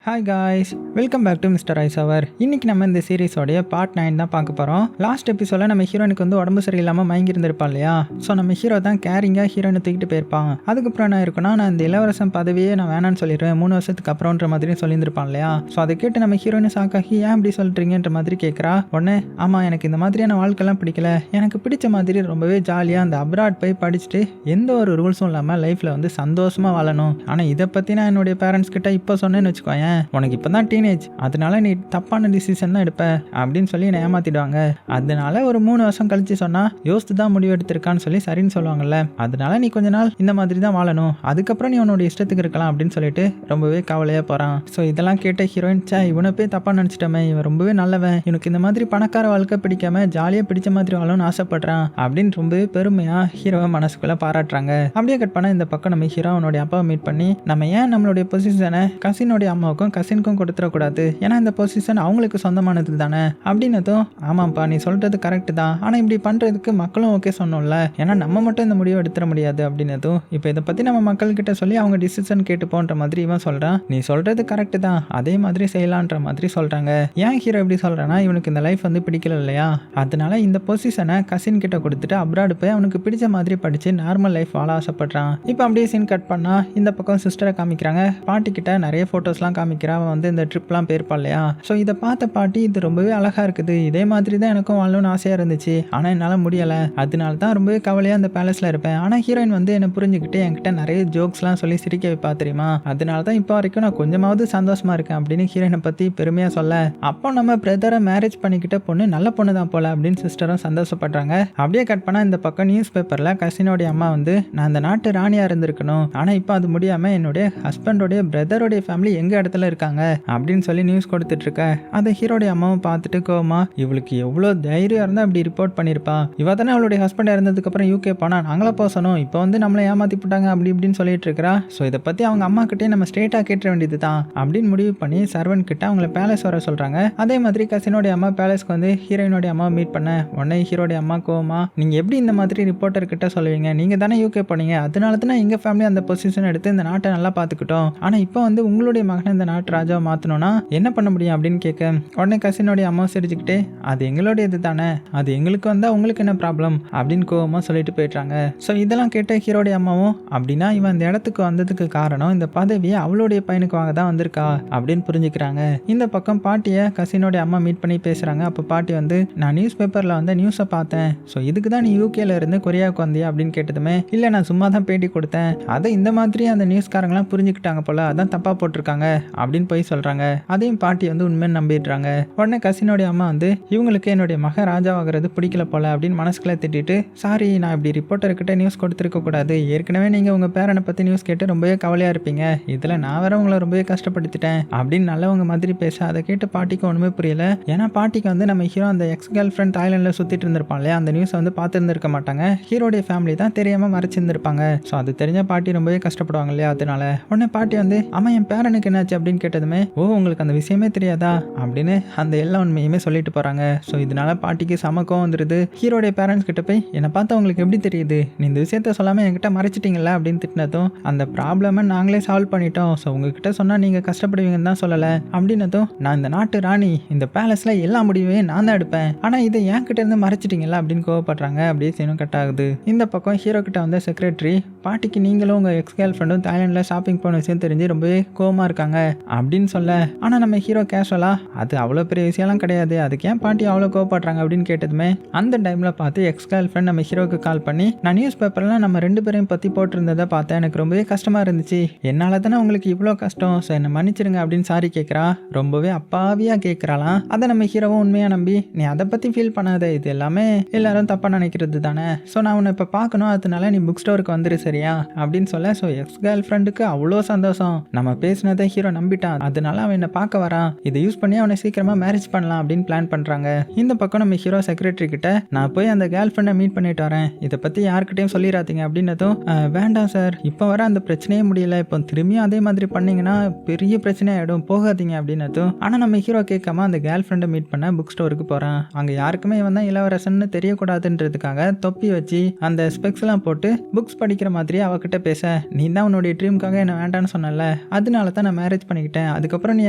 Hi guys, welcome back to mister ice அவர். இன்னைக்கு நம்ம இந்த சீரிஸோடைய பார்ட் 9 தான் பார்க்க போகிறோம். லாஸ்ட் எபிசோட நம்ம ஹீரோனுக்கு உடம்பு சரியில்லாமல் மயங்கி இருந்திருப்பா இல்லையா? ஸோ நம்ம ஹீரோ தான் கேரிங்காக ஹீரோனை தூக்கிட்டு போயிருப்பான். அதுக்கப்புறம் என்ன இருக்குன்னா, நான் இந்த இளவரசன் பதவியே நான் வேணான்னு சொல்லிடுவேன் 3 வருஷத்துக்கு அப்புறம்ன்ற மாதிரி சொல்லியிருந்திருப்பான் இல்லையா? ஸோ அதை கேட்டு நம்ம ஹீரோயினை சாக்காகி ஏன் இப்படி சொல்கிறீங்கன்ற மாதிரி கேட்குறா. உடனே ஆமாம், எனக்கு இந்த மாதிரியான வாழ்க்கைலாம் பிடிக்கல, எனக்கு பிடிச்ச மாதிரி ரொம்பவே ஜாலியாக அந்த அப்ராட் போய் படிச்சுட்டு எந்த ஒரு ரூல்ஸும் இல்லாமல் லைஃப்பில் சந்தோஷமாக வாழணும். ஆனால் இதை பற்றி நான் என்னுடைய பேரண்ட்ஸ் கிட்ட இப்போ சொன்னேன்னு வச்சுக்கோயேன், உனக்கு இப்போ தான் டீனேஜ், அதனால நீ தப்பான டிசிஷன் தான் எடுப்ப அப்படின்னு சொல்லி என்னை ஏமாத்திடுவாங்க. அதனால ஒரு 3 வருஷம் கழிச்சு சொன்னா யோசித்து தான் முடிவு எடுத்திருக்கான்னு சொல்லி சரின்னு சொல்லுவாங்கல்ல. அதனால நீ கொஞ்ச நாள் இந்த மாதிரி தான் வாழணும், அதுக்கப்புறம் நீ உன்னோட இஷ்டத்துக்கு இருக்கலாம் அப்படின்னு சொல்லிட்டு ரொம்பவே கவலையா போறான். ஸோ இதெல்லாம் கேட்ட ஹீரோயின், இவனை போய் தப்பா நினைச்சிட்டமே, இவன் ரொம்பவே நல்லவன், இவனுக்கு இந்த மாதிரி பணக்கார வாழ்க்கை பிடிக்காம ஜாலியா பிடிச்ச மாதிரி வாழணும்னு ஆசைப்படுறான் அப்படின்னு ரொம்பவே பெருமையா ஹீரோவை மனசுக்குள்ள பாராட்டுறாங்க. அப்படியே கட் பண்ண இந்த பக்கம் நம்ம ஹீரோ அவனுடைய அப்பாவை மீட் பண்ணி, நம்ம ஏன் நம்மளுடைய பொசிஷனை கசினுடைய அம்மாவுக்கும் கசினுக்கும் கொடுத்துடக்கூடாது, ஏன்னா இந்த பொசிஷன் அவங்களுக்கு சொந்தமானது தானே அப்படின்னதும், ஆமாப்பா நீ சொல்றது கரெக்ட் தான், ஆனா இப்படி பண்றதுக்கு மக்களும் ஓகே சொன்னோம்ல, ஏன்னா நம்ம மட்டும் இந்த முடிவை எடுத்துட முடியாது அப்படின்னதும், இப்போ இதை பத்தி நம்ம மக்கள் கிட்ட சொல்லி அவங்க டிசிஷன் கேட்டு போன்ற மாதிரி இவன் சொல்றான். நீ சொல்றது கரெக்ட் தான், அதே மாதிரி செய்யலான்ற மாதிரி சொல்றாங்க. ஏன் ஹீரோ எப்படி சொல்றானா, இவனுக்கு இந்த லைஃப் பிடிக்கல இல்லையா, அதனால இந்த பொசிஷனை கசின் கிட்ட கொடுத்துட்டு அப்ராடு போய் அவனுக்கு பிடிச்ச மாதிரி படிச்சு நார்மல் லைஃப் வாழ ஆசைப்படுறான். இப்போ அப்படியே சீன் கட் பண்ணா இந்த பக்கம் சிஸ்டரை காமிக்கிறாங்க. பாட்டி கிட்ட நிறைய போட்டோஸ்லாம் காமிக்கிறா, அவன் இந்த ட்ரிப்லாம் போயிருப்பா இல்லையா? ஸோ இதை பார்த்த பாட்டி, இது ரொம்பவே அழகா இருக்குது, இதே மாதிரி தான் எனக்கும் வாழணும்னு ஆசையா இருந்துச்சு, ஆனா என்னால முடியல, அதனால தான் ரொம்பவே கவலையா அந்த பேலஸ்ல இருப்பேன். ஆனா ஹீரோயின் என்ன புரிஞ்சுக்கிட்டு என்கிட்ட நிறைய ஜோக்ஸ்லாம் சொல்லி சிரிக்க வைப்பா தெரியுமா, அதனால தான் இப்போ வரைக்கும் நான் கொஞ்சமாவது சந்தோஷமா இருக்கேன் அப்படின்னு ஹீரோயினை பத்தி பெருமையா சொல்ல, அப்போ நம்ம பிரதரை மேரேஜ் பண்ணிக்கிட்ட பொண்ணு நல்ல பொண்ணு தான் போல அப்படின்னு சிஸ்டரும் சந்தோஷப்படுறாங்க. அப்படியே கட் பண்ணா இந்த பக்கம் நியூஸ் பேப்பர்ல கசினோடைய அம்மா நான் அந்த நாட்டு ராணியா இருந்திருக்கணும், ஆனா இப்போ அது முடியாம என்னுடைய ஹஸ்பண்டோடைய பிரதருடைய ஃபேமிலி எங்க இடத்துல இருக்காங்க அப்படின்னு சொல்லி நியூஸ் கொடுத்துட்டு இருக்க. அதை ஹீரோடைய அம்மாவும் பார்த்துட்டு கோவமா, இவளுக்கு எவ்வளோ தைரியம் இருந்தால் அப்படி ரிப்போர்ட் பண்ணியிருப்பா, இவ தானே அவளுடைய ஹஸ்பண்ட் இறந்ததுக்கு அப்புறம் யூகே போனா, நாங்களா போசணும், இப்போ நம்மளை ஏமாத்தி போட்டாங்க அப்படி இப்படின்னு சொல்லிட்டு இருக்கிறா. ஸோ இதை பத்தி அவங்க அம்மா கிட்டே நம்ம ஸ்ட்ரெயிட்டாக கேட்ட வேண்டியது தான் அப்படின்னு முடிவு பண்ணி சர்வன் கிட்ட அவங்கள பேலஸ் வர சொல்றாங்க. அதே மாதிரி கசினோடைய அம்மா பேலஸ்க்கு ஹீரோயினோடைய அம்மா மீட் பண்ண உடனே ஹீரோடைய அம்மா கோவமா, நீங்க எப்படி இந்த மாதிரி ரிப்போர்ட்டர் கிட்ட சொல்லுவீங்க, நீங்க தானே யூகே போனீங்க, அதனால தானே எங்க ஃபேமிலி அந்த பொசிஷன் எடுத்து இந்த நாட்டை நல்லா பார்த்துக்கிட்டோம், ஆனா இப்போ உங்களுடைய மகனை இந்த நாட்டு ராஜாவை மாற்றணும்னா என்ன பண்ண முடியும் அப்படின்னு கேட்க, உடனே கசினோடைய அம்மா சிரிச்சுக்கிட்டே, அது எங்களுடைய இது தானே, அது எங்களுக்கு உங்களுக்கு என்ன ப்ராப்ளம் அப்படின்னு கோவமா சொல்லிட்டு போயிட்டாங்க. ஸோ இதெல்லாம் கேட்ட ஹீரோடைய அம்மாவும், அப்படின்னா இவன் இந்த இடத்துக்கு வந்ததுக்கு காரணம் இந்த பதவியை அவளுடைய பையனுக்கு வாங்க தான் வந்திருக்கா அப்படின்னு புரிஞ்சுக்கிறாங்க. இந்த பக்கம் பாட்டியை கசினோடைய அம்மா மீட் பண்ணி பேசுறாங்க. அப்போ பாட்டி நான் நியூஸ் பேப்பர்ல நியூஸை பார்த்தேன், ஸோ இதுக்கு தான் நீ யூகேல இருந்து கொரியாவுக்கு வந்தியா அப்படின்னு கேட்டதுமே, இல்லை நான் சும்மா தான் பேட்டி கொடுத்தேன், அதை இந்த மாதிரி அந்த நியூஸ்காரங்களாம் புரிஞ்சுக்கிட்டாங்க போல, அதான் தப்பா போட்டிருக்காங்க அப்படின்னு போய் சொல்றாங்க. அதையும் பாட்டி உண்மையை நம்பிடுறாங்க. உடனே கசினோடைய அம்மா இவங்களுக்கு என்னுடைய மக ராஜாவாகிறது பிடிக்கல போல அப்படின்னு மனசுக்குள்ள திட்டிட்டு, சாரி நான் இப்படி ரிப்போர்ட்டர்கிட்ட நியூஸ் கொடுத்துருக்க கூடாது, ஏற்கனவே நீங்க உங்க பேரனை பத்தி நியூஸ் கேட்டு ரொம்பவே கவலையா இருப்பீங்க, இதுல நான் வேற உங்களை ரொம்பவே கஷ்டப்படுத்திட்டேன் அப்படின்னு நல்லவங்க மாதிரி பேச, அதை கேட்டு பாட்டிக்கு ஒண்ணுமே புரியல. ஏன்னா பாட்டிக்கு நம்ம ஹீரோ அந்த எக்ஸ் கேர்ள் ஃப்ரெண்ட் தாய்லாந்துல சுத்திட்டு இருந்திருப்பான் இல்லையா, அந்த நியூஸ் பார்த்துருந்துருக்க மாட்டாங்க, ஹீரோடைய ஃபேமிலி தான் தெரியாம மறைச்சிருந்திருப்பாங்க. ஸோ அது தெரிஞ்ச பாட்டி ரொம்பவே கஷ்டப்படுவாங்க இல்லையா, அதனால உடனே பாட்டி அம்மா என் பேரனுக்கு என்னாச்சு அப்படின்னு கேட்டதுமே, ஓ உங்களுக்கு அந்த விஷயமே தெரியாதா அப்படின்னு அந்த எல்லா உண்மையுமே சொல்லிட்டு போறாங்க. ஸோ இதனால பாட்டிக்கு சமக்கம் வந்துருது. ஹீரோடைய பேரண்ட்ஸ் கிட்ட போய், என்னை பார்த்தா உங்களுக்கு எப்படி தெரியுது, நீ இந்த விஷயத்த சொல்லாம என்கிட்ட மறைச்சிட்டீங்களா அப்படின்னு திட்டினதும், அந்த ப்ராப்ளமை நாங்களே சால்வ் பண்ணிட்டோம், ஸோ உங்ககிட்ட சொன்னா நீங்க கஷ்டப்படுவீங்கன்னு தான் சொல்லலை அப்படின்னதும், நான் இந்த நாட்டு ராணி, இந்த பேலஸ்ல எல்லா முடிவையும் நான் தான் எடுப்பேன், ஆனா இதை என் கிட்ட இருந்து மறைச்சிட்டீங்களா அப்படின்னு கோவப்படுறாங்க. அப்படியே சீனும் கட் ஆகுது. இந்த பக்கம் ஹீரோ கிட்ட செக்ரட்டரி, பாட்டிக்கு நீங்களும் உங்க எக்ஸ் கேர்ள் ஃப்ரெண்டும் தாய்லாந்துல ஷாப்பிங் போன விஷயம் தெரிஞ்சு ரொம்பவே கோவமா இருக்காங்க அப்படின்னு சொல்ல, ஆனா நம்ம ஹீரோ கேஷுவலா, அது அவ்வளோ பெரிய விஷயம்லாம் கிடையாது, அதுக்கு ஏன் பாட்டி அவ்வளோ கோவப்படுறாங்க அப்படின்னு கேட்டதுமே, அந்த டைம்ல பார்த்து எக்ஸ் கேர்ள் ஃப்ரெண்ட் நம்ம ஹீரோக்கு கால் பண்ணி, நான் நியூஸ் பேப்பர்ல நம்ம 2 பேரையும் பத்தி போட்டிருந்ததை பார்த்தேன், எனக்கு ரொம்பவே கஷ்டமா இருந்துச்சு, என்னால தானே உங்களுக்கு இவ்வளோ கஷ்டம், ஸோ என்னை மன்னிச்சிருங்க அப்படின்னு சாரி கேட்குறா. ரொம்பவே அப்பாவியா கேட்குறாளாம். அதை நம்ம ஹீரோவும் உண்மையா நம்பி, நீ அதை பத்தி ஃபீல் பண்ணாத, இது எல்லாமே எல்லாரும் தப்பா நினைக்கிறது தானே, ஸோ நான் உன்னை இப்போ பார்க்கணும், அதனால நீ புக் ஸ்டோருக்கு வந்துரு சரியா அப்படின்னு சொல்ல, ஸோ எக்ஸ் கேர்ள் ஃப்ரெண்டுக்கு அவ்வளோ சந்தோஷம், நம்ம பேசினதை ஹீரோ நம்பிட்டான், அதனால அவன் என்ன பார்க்க வரான், இதை யூஸ் பண்ணி அவனை சீக்கிரமா மேரேஜ் பண்ணலாம் அப்படின்னு பிளான் பண்றாங்க. இந்த பக்கம் நம்ம ஹீரோ செக்ரட்டரி கிட்ட, நான் போய் அந்த கேர்ள் ஃப்ரெண்டை மீட் பண்ணிட்டு வரேன், இதை பத்தி யார்கிட்டயும் சொல்லிடாதீங்க அப்படின்னதும், வேண்டாம் சார், இப்போ வர அந்த பிரச்சனையே முடியல, இப்போ திரும்பியும் அதே மாதிரி பண்ணீங்கன்னா பெரிய பிரச்சனை ஆயிடும், போகாதீங்க அப்படின்னதும், ஆனா நம்ம ஹீரோ கேட்காம அந்த கேர்ள் ஃப்ரெண்டை மீட் பண்ண புக் ஸ்டோருக்கு போறான். அங்க யாருக்குமே இவன் தான் இளவரசன் தெரியக்கூடாதுன்றதுக்காக தொப்பி வச்சு அந்த ஸ்பெக்ஸ் எல்லாம் போட்டு புக்ஸ் படிக்கிற மாதிரி அவகிட்ட பேச, நீ தான் உன்னுடைய ட்ரீமுக்காக என்ன வேண்டான்னு சொன்னல, அதனால தான் நான் மேரேஜ் பண்ணிக்கிட்டேன். அதுக்கப்புறம் நீ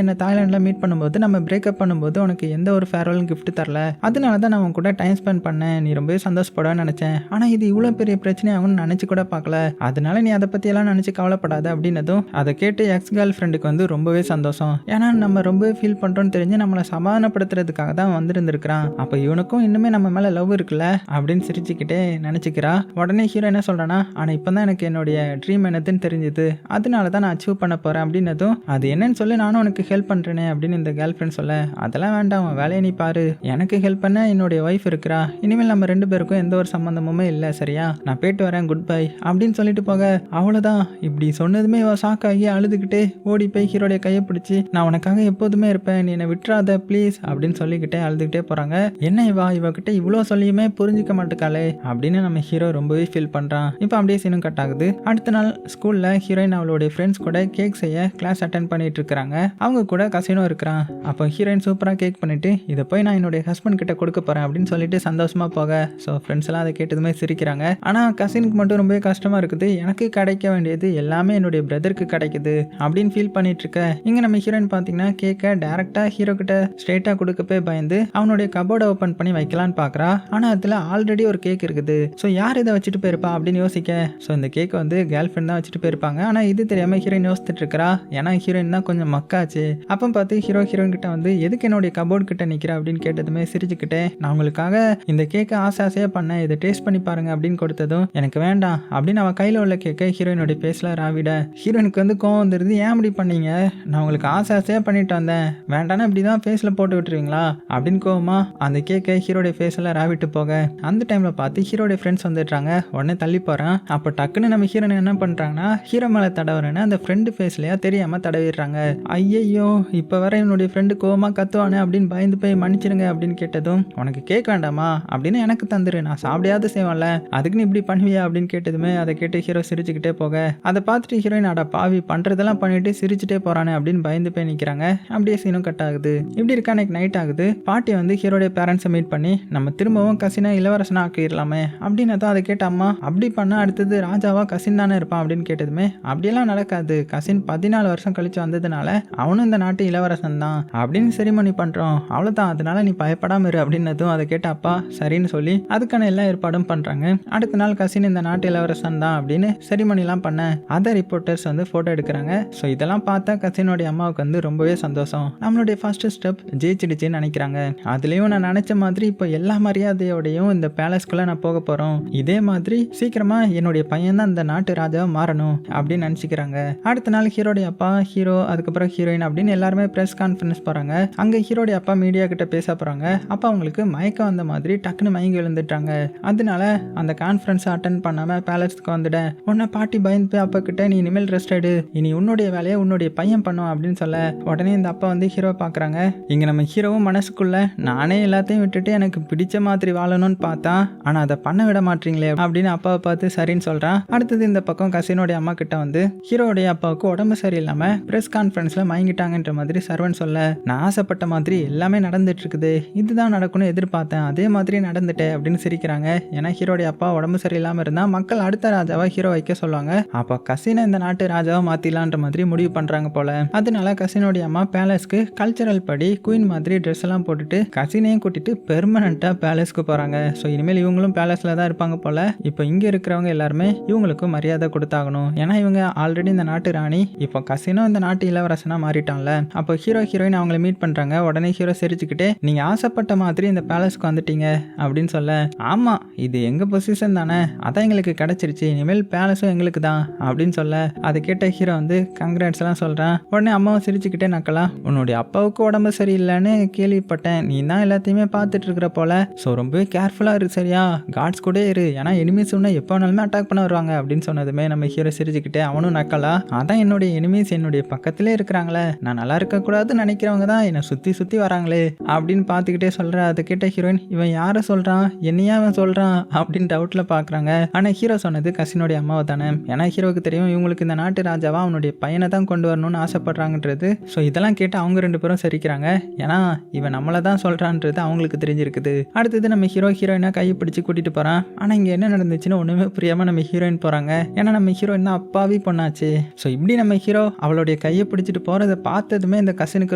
என்ன தாய்லாண்டில் மீட் பண்ணும்போது நம்ம பிரேக்கப் பண்ணும்போது உனக்கு எந்த ஒரு ஃபேர்வெல் கிஃப்ட் தரல. அதனால தான் நான் உன் கூட டைம் ஸ்பெண்ட் பண்ணேன். நீ ரொம்பவே சந்தோஷப்படுவேன்னு நினச்சேன். ஆனால் இது இவ்வளோ பெரிய பிரச்சனை ஆகும்னு நினச்சி கூட பார்க்கல. அதனால நீ அதை பற்றியெல்லாம் நினச்சி கவலைப்படாத அப்படின்னதும் அதை கேட்டு எக்ஸ் கேர்ள் ஃப்ரெண்டுக்கு வந்து ரொம்பவே சந்தோஷம். ஏன்னா நம்ம ரொம்பவே ஃபீல் பண்ணுறோன்னு தெரிஞ்சு நம்மளை சமாதானப்படுத்துறதுக்காக தான் வந்திருந்துருக்கிறான். அப்போ இவனுக்கும் இன்னுமே நம்ம மேலே லவ் இருக்குல்ல அப்படின்னு சிரிச்சுக்கிட்டே நினச்சிக்கிறா. உடனே ஹீரோ என்ன சொல்கிறானா, ஆனால் இப்போ தான் எனக்கு என்னுடைய ட்ரீம் என்னதுன்னு தெரிஞ்சுது. அதனால தான் நான் அச்சீவ் பண்ண போகிறேன் அப்படின்னதும் அது என்னன்னு சொல்லி நானும் உனக்கு ஹெல்ப் பண்ணுறேனே அப்படின்னு இந்த கேர்ள் ஃப்ரெண்ட் சொல்ல, அதெல்லாம் வேண்டாம், வேலையை நீ பாரு. எனக்கு ஹெல்ப் பண்ண என்னுடைய ஒய்ஃப் இருக்கிறா. இனிமேல் நம்ம 2 பேருக்கும் எந்த ஒரு சம்மந்தமுமே இல்லை, சரியா? நான் போயிட்டு வரேன், குட் பை அப்படின்னு சொல்லிட்டு போக, அவ்வளோதான். இப்படி சொன்னதுமே ஷாக் ஆகி அழுதுகிட்டே ஓடி போய் ஹீரோடைய கையை பிடிச்சி, நான் உனக்காக எப்போதுமே இருப்பேன், நீ என்னை விட்டுறாத ப்ளீஸ் அப்படின்னு சொல்லிக்கிட்டே அழுதுகிட்டே போகிறாங்க. என்ன இவகிட்ட இவ்வளோ சொல்லியுமே புரிஞ்சிக்க மாட்டுக்காளே அப்படின்னு நம்ம ஹீரோ ரொம்பவே ஃபீல் பண்ணுறான். இப்போ அப்படியே சீனும் கட் ஆகுது. அடுத்த நாள் ஸ்கூலில் ஹீரோயின் அவளுடைய ஃப்ரெண்ட்ஸ் கூட கேக் செய்ய கிளாஸ் அட்டென்ட் பண்ணிட்டு இருக்கிறாங்க. அவங்க கூட கசினும் இருக்கிறான். அப்போ ஹீரோயின் சூப்பராக கேக் பண்ணிட்டு இதை போய் நான் என்னுடைய ஹஸ்பண்ட் கிட்ட கொடுக்க போகிறேன் அப்படின்னு சொல்லிட்டு சந்தோஷமா போக, ஸோ ஃப்ரெண்ட்ஸ் எல்லாம் அதை கேட்டதுமே சிரிக்கிறாங்க. ஆனால் கசினுக்கு மட்டும் ரொம்பவே கஷ்டமா இருக்குது. எனக்கு கிடைக்க வேண்டியது எல்லாமே என்னுடைய பிரதருக்கு கிடைக்குது அப்படின்னு ஃபீல் பண்ணிட்டு இருக்க, இங்கே நம்ம ஹீரோயின் பார்த்தீங்கன்னா கேக்கை டேரெக்டாக ஹீரோ கிட்ட ஸ்ட்ரெயிட்டாக கொடுக்க போய் பயந்து அவனுடைய கபோர்டை ஓப்பன் பண்ணி வைக்கலான்னு பார்க்குறா. ஆனால் அதில் ஆல்ரெடி ஒரு கேக் இருக்குது. ஸோ யார் இதை வச்சுட்டு போயிருப்பா அப்படின்னு யோசிக்க, ஸோ இந்த கேக்கை வந்து கேர்ள் ஃப்ரெண்ட் தான் வச்சுட்டு போயிருப்பாங்க. ஆனால் இது தெரியாமல் ஹீரோயின் யோசிச்சுட்டு இருக்கிறா. ஏன்னா ஹீரோயின் தான் கொஞ்சம் மக்காச்சு. அப்போ பார்த்து ஹீரோயின் கிட்ட வந்து எதுக்கு என்னுடைய கபோர்டு கிட்ட நிற்கிற அப்படின்னு கேட்டதுமே சிரிச்சுக்கிட்டே, நான் உங்களுக்காக இந்த கேக்கை ஆசையாக பண்ணேன், இதை டேஸ்ட் பண்ணி பாருங்க அப்படின்னு கொடுத்ததும் எனக்கு வேண்டாம் அப்படின்னு அவன் கையில் உள்ள கேக்கை ஹீரோயினுடைய பேசல ராவிட. ஹீரோயினுக்கு வந்து கோவம் வந்துருது. ஏன் அப்படி பண்ணீங்க? நான் உங்களுக்கு ஆசையாக பண்ணிட்டு வந்தேன், வேண்டானா இப்படி தான் ஃபேஸில் போட்டு விட்டுருவீங்களா அப்படின்னு கோவமா அந்த கேக்கை ஹீரோடைய ஃபேஸில் ராவிட்டு போக, அந்த டைமில் பார்த்து ஹீரோடைய ஃப்ரெண்ட்ஸ் வந்துடுறாங்க. உடனே தள்ளி போகிறான். அப்போ டக்குன்னு நம்ம ஹீரோயின் என்ன பண்ணுறாங்கன்னா, ஹீரோ மேலே தடவுறேன்னு அந்த ஃப்ரெண்டு ஃபேஸ்லையா தெரியாமல் தடவிடுறாங்க. ஐயையோ, இப்போ வர என்னுடைய ஃப்ரெண்டு கோவமாக கத்துவானே அப்படின்னு பயந்து போய் மன்னிச்சிருங்க அப்படின்னு கேட்டதும், உனக்கு கேட்க வேண்டாமா அப்படின்னு எனக்கு தந்துரு, நான் சாப்பிடையாவது செய்வேன்ல, அதுக்கு நீ இப்படி பண்ணுவியா அப்படின்னு கேட்டதுமே அதை கேட்டு ஹீரோ சிரிச்சுக்கிட்டே போக, அதை பார்த்துட்டு ஹீரோயின் அட பாவி பண்ணுறதெல்லாம் பண்ணிட்டு சிரிச்சுட்டே போகிறானே அப்படின்னு பயந்து போய் நிற்கிறாங்க. அப்படியே சீனும் கட் ஆகுது. இப்படி இருக்கா அன்னைக்கு நைட் ஆகுது. பாட்டி வந்து ஹீரோடைய பேரண்ட்ஸை மீட் பண்ணி நம்ம திரும்பவும் கசினா இளவரசனா ஆக்கிடலாமே அப்படின்னு தான் அதை கேட்ட அம்மா, அப்படி பண்ணால் அடுத்தது ராஜாவா கசின் தானே இருப்பான் அப்படின்னு கேட்டதுமே, அப்படியெல்லாம் நடக்காது, கசின் 14 வருஷம் கழிச்சு வந்ததுனால அவனும் இந்த நாட்டு இளவரசன் தான் அப்படின்னு செரிமனி பண்றோம், அவ்வளவுதான், அதனால நீ பயப்படாம இரு அப்படின்னதும் அதை கேட்ட அப்பா சரின்னு சொல்லி அதுக்கான எல்லா ஏற்பாடும் பண்றாங்க. அடுத்த நாள் கசின் இந்த நாட்டு இளவரசன் தான் அப்படின்னு செரிமனிலாம் பண்ண அதர் ரிப்போர்ட்டர்ஸ் வந்து போட்டோ எடுக்கிறாங்க. ஸோ இதெல்லாம் பார்த்தா கசினோடைய அம்மாவுக்கு வந்து ரொம்பவே சந்தோஷம். நம்மளுடைய ஃபர்ஸ்ட் ஸ்டெப் ஜெயிச்சிடுச்சுன்னு நினைக்கிறாங்க. அதுலயும் நான் நினைச்ச மாதிரி இப்போ எல்லா மரியாதையோடையும் இந்த பேலஸ்குள்ள நான் போக போறோம், இதே மாதிரி சீக்கிரமா என்னுடைய பையன் தான் இந்த நாட்டு ராஜா மாறணும் அப்படின்னு நினைச்சுக்கிறாங்க. அடுத்த நாள் ஹீரோடைய அப்பா, ஹீரோ, அதுக்கப்புறம் ஹீரோயின் அப்படின்னு எல்லாருமே பிரஸ் கான்ஃபரன்ஸ் போறாங்க. அங்க ஹீரோடைய அப்பா மீடியா கிட்ட பேச போறாங்க. அப்ப அவங்களுக்கு மயக்கம் வந்த மாதிரி டக்குன்னு மயங்கி விழுந்துட்டாங்க. அதனால அந்த கான்ஃபரன்ஸ் அட்டன் பண்ணாம பேலஸ்க்கு வந்துட, உன்னை பாட்டி பயந்து போய் அப்பா கிட்ட நீ இனிமேல் ரெஸ்ட் எடு, இனி உன்னுடைய வேலையை உன்னுடைய பையன் பண்ணும் அப்படின்னு சொல்ல, உடனே இந்த அப்பா வந்து ஹீரோ பாக்குறாங்க. இங்க நம்ம ஹீரோவும் மனசுக்குள்ள நானே எல்லாத்தையும் விட்டுட்டு எனக்கு பிடிச்ச மாதிரி வாழணும்னு பார்த்தா ஆனா அதை பண்ண விட மாட்டீங்களே அப்படின்னு அப்பாவை பார்த்து சரின்னு சொல்றான். அடுத்தது இந்த பக்கம் கசினோடைய அம்மா கிட்ட வந்து ஹீரோடைய அப்பாவுக்கு உடம்பு சரியில்லாம பிரஸ் கான்ஃபரன்ஸ்ல மயங்கிட்டாங்கன்ற மாதிரி சர்வன் சொல்ல, நான் ஆசைப்பட்ட மாதிரி எல்லாமே நடந்துட்டு இருக்குது, இதுதான் நடக்கும்னு எதிர்பார்த்தேன், அதே மாதிரி நடந்துட்டேன் அப்படின்னு சிரிக்கிறாங்க. ஏன்னா ஹீரோடைய அப்பா உடம்பு சரியில்லாம இருந்தா மக்கள் அடுத்த ராஜாவா ஹீரோ வைக்க சொல்லுவாங்க. அப்போ கசினை இந்த நாட்டு ராஜாவா மாத்திலான்ற மாதிரி முடிவு பண்றாங்க போல. அதனால கசினோடைய அம்மா பேலஸ்க்கு கல்ச்சரல் படி குயின் மாதிரி ட்ரெஸ் எல்லாம் போட்டுட்டு கசினையும் கூட்டிட்டு பெர்மனண்டா பேலஸ்க்கு போறாங்க. ஸோ இனிமேல் இவங்களும் பேலஸ்ல தான் இருப்பாங்க போல. இப்போ இங்க இருக்கிறவங்க எல்லாருமே இவங்களுக்கு மரியாதை கொடுத்தாகணும். ஏன்னா இவங்க ஆல்ரெடி இந்த நாட்டு ராணி, இப்போ கசினோ இந்த நாட்டு இளவரசனா மாறிட்டான்ல. அப்போ ஹீரோயின் அவங்கள மீட் பண்றாங்க. உடனே ஹீரோ சிரிச்சுக்கிட்டே, நீங்க ஆசைப்பட்ட மாதிரி இந்த பேலஸ்க்கு வந்துட்டீங்க அப்படின்னு சொல்ல, ஆமா இது எங்க பொசிஷன் தானே, அதான் எங்களுக்கு கிடைச்சிருச்சு, இனிமேல் பேலஸும் எங்களுக்கு தான் அப்படின்னு சொல்ல, அதை கேட்ட ஹீரோ வந்து கங்க்ராட்ஸ் எல்லாம் சொல்றான். உடனே அம்மாவும் சிரிச்சுக்கிட்டே நக்கலாம், உன்னுடைய அப்பாவுக்கு உடம்பு சரியில்லைன்னு கேள்விப்பட்டேன், நீ தான் எல்லாத்தையுமே பார்த்துட்டு இருக்கிற போல, ஸோ ரொம்பவே கேர்ஃபுல்லா இரு சரியா, காட்ஸ் கூட இரு, ஏன்னா எனிமீஸ் ஒன்று எப்போ வேணாலுமே அட்டாக் பண்ண வருவாங்க அப்படின்னு சொன்னதுமே நம்ம ஹீரோ சிரிச்சுக்கிட்டே, அவனும் நக்கலா, அதான் என்னுடைய எனிமீஸ் என்னுடைய பக்கத்திலே இருக்கிறாங்களே, நான் நல்லா இருக்கக்கூடாதுன்னு நினைக்கிறவங்க தான் என்னை சுற்றி சுற்றி வராங்களே அப்படின்னு பார்த்துக்கிட்டே சொல்கிற. அதை கேட்ட ஹீரோயின், இவன் யாரை சொல்கிறான், என்னையா அவன் சொல்கிறான் அப்படின்னு டவுட்டில் பார்க்குறாங்க. ஆனால் ஹீரோ சொன்னது கசினோடைய அம்மாவை தானே. ஏன்னா ஹீரோவுக்கு தெரியும் இவங்களுக்கு இந்த நாட்டு ராஜாவா அவனுடைய பையனை தான் கொண்டு வரணும்னு ஆசைப்படுறாங்கன்றது. ஸோ இதெல்லாம் கேட்டு அவங்க 2 பேரும் சிரிக்கிறாங்க. ஏன்னா இவன் நம்மளை தான் சொல்கிறான்றது அவங்களுக்கு தெரிஞ்சிருக்குது. அடுத்தது நம்ம ஹீரோயினா கையை பிடிச்சி கூட்டிகிட்டு போகிறான். ஆனால் இங்கே என்ன நடந்துச்சுன்னு ஒன்றுமே புரியாமல் நம்ம ஹீரோயின் போகிறாங்க. ஏன்னா நம்ம ஹீரோயின் தான் அப்பாவி பொண்ணாச்சு. ஸோ இப்படி நம்ம ஹீரோ அவளுடைய கையை பிடிச்சிட்டு போறதை பார்த்ததுமே இந்த கசினுக்கு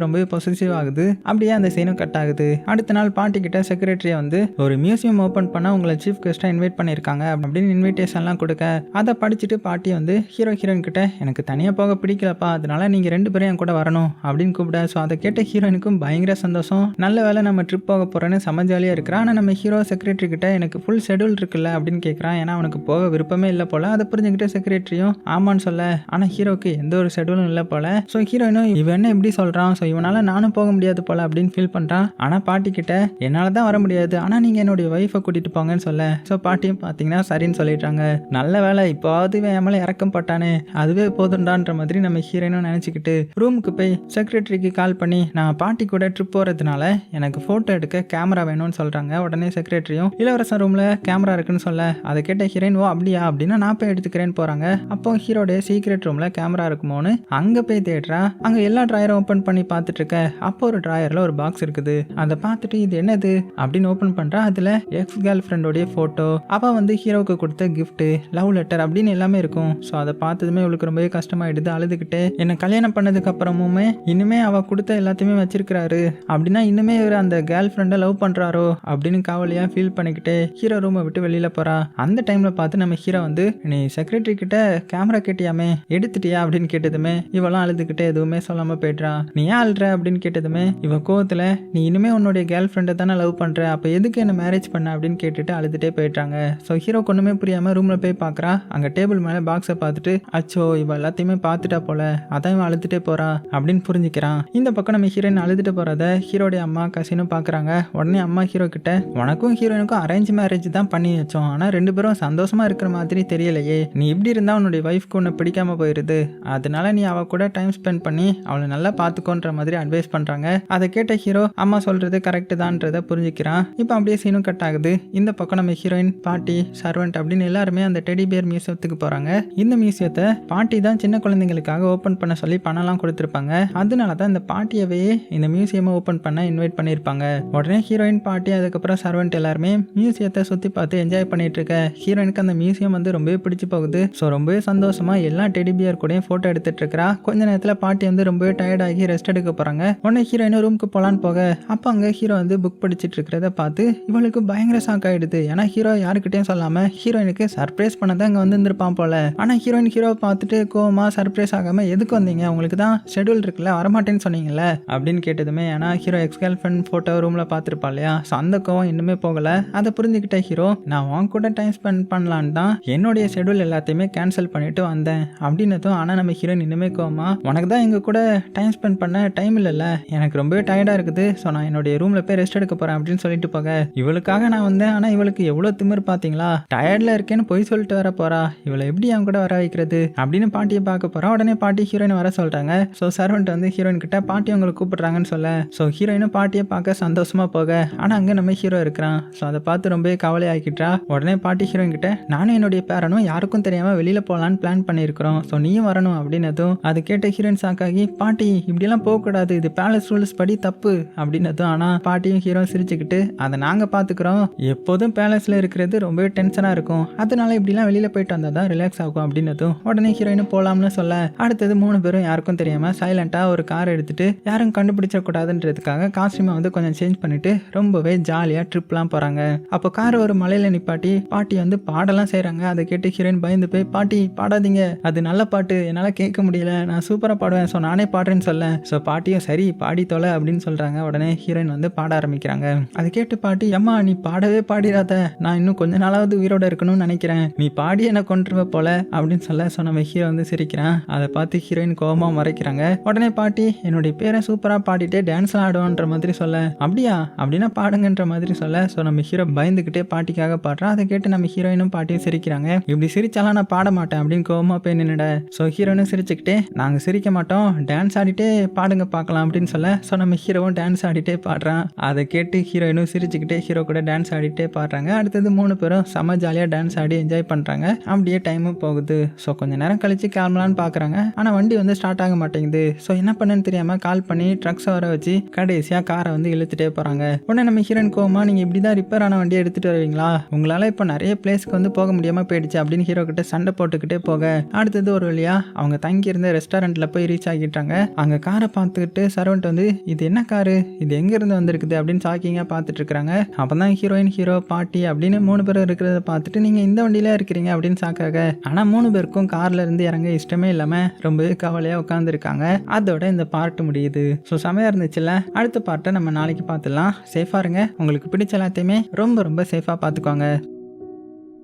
ரொம்பவே பொசசிவ் ஆகுது. அப்படியே அந்த சீனும் கட் ஆகுது. அடுத்த நாள் பாட்டி கிட்ட செக்ரட்டரியை வந்து ஒரு மியூசியம் ஓபன் பண்ண உங்களை சீஃப் கெஸ்டா இன்வைட் பண்ணிருக்காங்க அப்படின்னு இன்விடேஷன்லாம் கொடுக்க அதை படிச்சுட்டு பாட்டி வந்து ஹீரோயின் கிட்ட எனக்கு தனியா போக பிடிக்கலப்பா, அதனால நீங்க 2 பேரும் என் கூட வரணும் அப்படின்னு கூப்பிட. ஸோ அதை கேட்ட ஹீரோயினுக்கும் பயங்கர சந்தோஷம். நல்ல வேலை நம்ம ட்ரிப் போக போறேன்னு செம ஜாலியா இருக்கிறான். ஆனால் நம்ம ஹீரோ செக்ரட்டரி கிட்ட எனக்கு ஃபுல் ஷெடியூல் இருக்குல்ல அப்படின்னு கேட்குறான். ஏன்னா அவனுக்கு போக விருப்பமே இல்லை போல. அதை புரிஞ்சுக்கிட்ட செக்ரட்டரியும் ஆமான்னு சொல்ல, ஆனால் ஹீரோக்கு எந்த ஒரு ஷெடியூலும் இல்லை போல. ஸோ ஹீரோயினும் இவன் என்ன எப்படி சொல்றான், ஸோ இவனால நானும் போக முடியாது போல அப்படின்னு ஃபீல் பண்றான். ஆனால் பாட்டி கிட்ட என்னால தான் வர முடியாது, ஆனால் நீங்க என்னுடைய ஒய்ஃபை கூட்டிட்டு போங்கன்னு சொல்ல, ஸோ பாட்டியும் பார்த்தீங்கன்னா சரின்னு சொல்லிடுறாங்க. நல்ல வேலை இப்போது என் மேலே இறக்கம் பட்டானே, அதுவே போதுண்டான்ற மாதிரி நம்ம ஹீரோயினும் நினச்சிக்கிட்டு ரூமுக்கு போய் செக்ரட்டரிக்கு கால் பண்ணி நான் பாட்டி கூட ட்ரிப் போகிறதுனால எனக்கு ஃபோட்டோ எடுக்க கேமரா வேணும்னு சொல்கிறாங்க. உடனே செக்ரட்டரியும் இளவரசன் ரூமில் கேமரா இருக்குன்னு சொல்ல, அதை கேட்ட ஹீரோயின் ஓ அப்படியா அப்படின்னா நான் போய் எடுத்துக்கிறேன்னு போகிறாங்க. அப்போ ஹீரோடைய சீக்ரெட் ரூமில் கேமரா இருக்குமோன்னு அங்கே போய் தேடுறா. அங்கே எல்லா ட்ராயரும் ஓப்பன் பண்ணி பார்த்துட்டு இருக்க, அப்போ ஒரு ட்ராயரில் ஒரு பாக்ஸ் இருக்குது. அதை பார்த்துட்டு இது என்னது அப்படின்னு ஓப்பன் பண்ணுறா. அதில் எக்ஸ் கேர்ள் ஃப்ரெண்டோடைய ஃபோட்டோ, அவள் வந்து ஹீரோவுக்கு கொடுத்த கிஃப்ட்டு, லவ் லெட்டர் அப்படின்னு எல்லாமே இருக்கும். ஸோ அதை பார்த்ததுமே அவளுக்கு ரொம்பவே கஷ்டமாயிடுது. அழுதுகிட்டு என்னை கல்யாணம் பண்ணதுக்கு அப்புறமுமே இனிமே அவ கொடுத்த எல்லாத்தையுமே வச்சிருக்கிறாரு அப்படின்னா இன்னுமே இவர் அந்த கேர்ள் ஃப்ரெண்டை லவ் பண்றாரோ அப்படின்னு காவலியா ஃபீல் பண்ணிக்கிட்டு ஹீரோ ரூமை விட்டு வெளியில போறா. அந்த டைம்ல பார்த்து நம்ம ஹீரோ வந்து நீ செக்ரட்டரி கிட்ட கேமரா கேட்டியாமே எடுத்துட்டியா அப்படின்னு கேட்டதுமே இவெல்லாம் அழுதுகிட்டே எதுவுமே சொல்லாம போயிடுறா. நீ ஏன் அழுற அப்படின்னு கேட்டதுமே இவ கோவத்துல நீ இனிமே உன்னுடைய கேர்ள் ஃப்ரெண்டை தானே லவ் பண்ற, அப்ப எதுக்கு என்ன மேரேஜ் பண்ண அப்படின்னு கேட்டுட்டு அழுதுட்டே போயிட்டாங்க. ஸோ ஹீரோ ஒண்ணுமே புரியாம ரூம்ல போய் பாக்குறா. அங்க டேபிள் மேல பாக்ஸை பார்த்துட்டு அச்சோ இவ எல்லாத்தையுமே பார்த்துட்டா போல, அதான் இவன் அழுதுட்டே போறா அப்படின்னு புரிஞ்சுக்கிறான். இந்த பக்கம் நம்ம ஹீரோயின் அழுதுட்டு போறத ஹீரோடைய அம்மா கசினும் பாக்குறாங்க. உடனே அம்மா ஹீரோ கிட்ட உனக்கும் ஹீரோயினுக்கும் அரேஞ்ச் மேரேஜ் தான் பண்ணி வச்சோம், ஆனா 2 பேரும் சந்தோஷமா இருக்கிற மாதிரி தெரியலையே, நீ இப்படி இருந்தா உன்னுடைய ஒய்ஃப்க்கு உன்னை பிடிக்காம போயிருது, அதனால நீ அவ கூட டைம் ஸ்பெண்ட் பண்ணி அவளை நல்லா பார்த்துக்கோன்ற மாதிரி அட்வைஸ் பண்றாங்க. அதை கேட்ட ஹீரோ அம்மா சொல்றது கரெக்ட் தான்றதை புரிஞ்சுக்கிறான். இப்போ அப்படியே சீனும் கட் ஆகுது. இந்த பக்கம் நம்ம ஹீரோயின் பாட்டி சர்வெண்ட் அப்படின்னு எல்லாருமே அந்த டெடி பியர் மியூசியத்துக்கு போறாங்க. இந்த மியூசியத்தை பாட்டி தான் சின்ன குழந்தைங்களுக்காக ஓப்பன் பண்ண சொல்லி பணம்லாம் கொடுத்துருப்பாங்க. அதனால தான் இந்த பாட்டியவே இந்த மியூசியமை ஓப்பன் பண்ண இன்வைட் பண்ணியிருப்பாங்க. உடனே ஹீரோயின் பாட்டி அதுக்கப்புறம் சர்வெண்ட் எல்லாருமே மியூசியத்தை சுற்றி பார்த்து என்ஜாய் பண்ணிட்டு இருக்க ஹீரோயினுக்கு அந்த மியூசியம் வந்து ரொம்பவே பிடிச்சி போகுது. ஸோ ரொம்பவே சந்தோஷமா எல்லா டெடி பியர் கூடயும் ஃபோட்டோ எடுத்துட்டு இருக்கிறா. கொஞ்ச நேரத்தில் பாட்டி வந்து ரொம்பவே டயர்ட் ஆகி ரெஸ்ட் எடுக்க போறாங்க. உடனே ஹீரோயின் ரூமுக்கு போலான்னு போக அப்போ அங்கே ஹீரோ வந்து புக் படிச்சுட்டு இருக்கிறத பார்த்து இவளுக்கு பயங்கர ஷாக் ஆயிடுது. ஏன்னா ஹீரோ யாருக்கிட்டையும் சொல்லாம ஹீரோயினுக்கு சர்ப்ரைஸ் பண்ண தான் இங்கே வந்திருப்பான் போல. ஆனால் ஹீரோயின் ஹீரோவை பார்த்துட்டு கோவமா சர்ப்ரைஸ் ஆகாம எதுக்கு வந்தீங்க, உங்களுக்கு தான் ஷெடியூல் இருக்குல்ல வரமாட்டேன்னு சொன்னீங்கல்ல அப்படின்னு கேட்டதுமே, ஏன்னா hero X girl friend photo ரூமில் பார்த்துருப்பா இல்லையா, ஸோ அந்த கோவம் இன்னுமே போகல. அதை புரிஞ்சுக்கிட்ட ஹீரோ நான் உன் கூட டைம் ஸ்பெண்ட் பண்ணலான்னு தான் என்னுடைய ஷெடியூல் எல்லாத்தையுமே கேன்சல் பண்ணிட்டு வந்தேன் அப்படின்னதும், ஆனால் நம்ம ஹீரோயின் இன்னுமே கோவமா உனக்கு தான் எங்க கூட டைம் ஸ்பெண்ட் பண்ண டைம் இல்லைல்ல, எனக்கு ரொம்பவே டயர்டாக இருக்குது, ஸோ நான் என்னுடைய ரூமில் போய் ரெஸ்ட் எடுக்க போகிறேன் அப்படின்னு சொல்லிட்டு போக இவளுக்காக நான் வந்தேன். ஆனால் இவளுக்கு எவ்வளோ திமிர் பார்த்தீங்களா, டயர்டில் இருக்கேன்னு போய் சொல்லிட்டு வர போறா, இவளை எப்படி அவன் கூட வர வைக்கிறது அப்படின்னு பாட்டியை பார்க்க போறா. உடனே பாட்டி ஹீரோயின் வர சொல்றாங்க. ஸோ சர்வெண்ட் வந்து ஹீரோயின் கிட்ட பாட்டி அவங்களை கூப்பிடுறாங்கன்னு சொல்ல, ஸோ ஹீரோயினும் பாட்டியை பார்க்க சந்தோஷமா போக, ஆனால் அங்கே நம்ம ஹீரோ இருக்கிறான். ஸோ அதை பார்த்து ரொம்பவே கவலை ஆக்கிட்டா. உடனே பாட்டி ஹீரோயின் கிட்ட நானும் என்னுடைய பேரனும் யாருக்கும் தெரியாம வெளியில போகலான்னு பிளான் பண்ணியிருக்கிறோம், ஸோ நீயும் வரணும் அப்படின்னதும் அது கேட்ட ஹீரோயின் சாக்காகி பாட்டி இப்படிலாம் போகக்கூடாது, இது பேலஸ் ரூல்ஸ் படி தப்பு அப்படின்னதும், ஆனால் பாட்டியும் ஹீரோ சிரிச்சுக்கிட்டு அதை நாங்கள் பார்த்துக்கிறோம், எப்போதும் பேலஸ்ல இருக்கிறது ரொம்பவே டென்ஷனாக இருக்கும், அதனால இப்படிலாம் வெளியில போயிட்டு வந்தால் தான் ரிலாக்ஸ் ஆகும் அப்படின்னதும் உடனே ஹீரோயின் போலாம்னு சொல்ல அடுத்தது 3 பேரும் யாருக்கும் தெரியாம சைலண்டா ஒரு கார் எடுத்துட்டு யாரும் கண்டுபிடிச்ச கூடாதுன்றதுக்காக காஸ்டியூமை வந்து கொஞ்சம் சேஞ்ச் பண்ணிட்டு ரொம்பவே ஜாலியா ட்ரிப்லாம் போறாங்க. அப்போ கார் ஒரு மலையில நிப்பாட்டி பாட்டி வந்து பாடலாம் செய்றாங்க. அதை கேட்டு ஹீரோயின் பயந்து போய் பாட்டி பாடாதீங்க, அது நல்ல பாட்டு, என்னால கேட்க முடியல, நான் சூப்பரா பாடுவேன், ஸோ நானே பாடுறேன்னு சொல்ல, ஸோ பாட்டியும் சரி பாடி தொலை அப்படின்னு சொல்றாங்க. உடனே ஹீரோயின் வந்து பாட ஆரம்பிக்கிறாங்க. அதை கேட்டு பாட்டி அம்மா நீ பாடவே பாடிடாத, நான் இன்னும் கொஞ்ச நாளாவது உயிரோட இருக்கணும்னு நினைக்கிறேன், நீ பாடி என்ன கொண்டுருவ போல அப்படின்னு சொல்ல, ஸோ நம்ம ஹீரோ வந்து சிரிக்கிறான். அதை பார்த்து ஹீரோயின் கோபமா மறைக்கிறாங்க. உடனே பாட்டி என்னுடைய பேரை சூப்பரா பாடிட்டே டான்ஸ்லாம் ஆடுவான்ற மாதிரி சொல்ல, அப்படியா அப்படின்னா பாடுங்கன்ற மாதிரி சொல்ல, ஸோ நம்ம ஹீரோ பயந்துகிட்டே பாட்டிக்காக பாடுறான். அதை கேட்டு நம்ம ஹீரோயினும் பாட்டியும் சிரிக்கிறாங்க. இப்படி சிரிச்சாலாம் நான் பாட மாட்டேன் அப்படின்னு கோபமா போய் நின்னுட. ஸோ ஹீரோயினும் சிரிச்சுக்கிட்டே நாங்கள் சிரிக்க மாட்டோம், டான்ஸ் ஆடிட்டே பாடுங்க பார்க்கலாம் அப்படின்னு சொல்ல, ஸோ நம்ம ஹீரோவும் டான்ஸ் ஆடிட்டே பாடுறான். அதை கேட்டு ஹீரோயினும் சிரிச்சுக்கிட்டே ஹீரோ கூட டான்ஸ் ஆடிட்டே பாடுறாங்க. அடுத்தது 3 பேரும் செம ஜாலியாக டான்ஸ் ஆடி என்ஜாய் பண்ணுறாங்க. அப்படியே டைமும் போகுது. ஸோ கொஞ்ச நேரம் கழிச்சு கிளம்பலான்னு பார்க்குறாங்க. ஆனால் வண்டி வந்து ஸ்டார்ட் ஆக மாட்டேங்குது. ஸோ என்ன பண்ணுன்னு தெரியாமல் கால் பண்ணி ட்ரக்ஸை வர வச்சு கடைசியாக காரை வந்து இழுத்துட்டே போகிறாங்க. உடனே நம்ம ஹீரோயின் கோவமா நீங்கள் இப்படி தான் ரிப்பேர் ஆன வண்டியை எடுத்துகிட்டு வருவீங்களா, உங்களால் இப்போ நிறைய பிளேஸ்க்கு வந்து போக முடியாமல் போயிடுச்சு அப்படின்னு ஹீரோ கிட்ட சண்டை போட்டுக்கிட்டே போக அடுத்தது ஒரு வழியாக அவங்க தங்கியிருந்த ரெஸ்டாரண்ட் ரெஸ்டாரண்ட்டில் போய் ரீச் ஆகிட்டாங்க. அங்கே காரை பார்த்துக்கிட்டு சர்வெண்ட் வந்து இது என்ன காரு, இது எங்கேருந்து வந்திருக்குது அப்படின்னு ஷாக்கிங்காக பார்த்துட்டு இருக்கிறாங்க. அப்போ தான் ஹீரோயின், ஹீரோ, பாட்டி அப்படின்னு 3 பேரும் இருக்கிறத பார்த்துட்டு நீங்கள் இந்த வண்டியில இருக்கிறீங்க அப்படின்னு ஷாக்காக. ஆனால் 3 பேருக்கும் கார்ல இருந்து இறங்க இஷ்டமே இல்லாமல் ரொம்பவே கவலையாக உட்காந்துருக்காங்க. அதோட இந்த பார்ட் முடியுது. ஸோ செமையாக இருந்துச்சுல்ல. அடுத்த பார்ட்டை நம்ம நாளைக்கு பார்த்துடலாம். சேஃபாக இருங்க. உங்களுக்கு பிடிச்ச எல்லாத்தையுமே ரொம்ப ரொம்ப சேஃபாக பார்த்துக்கோங்க.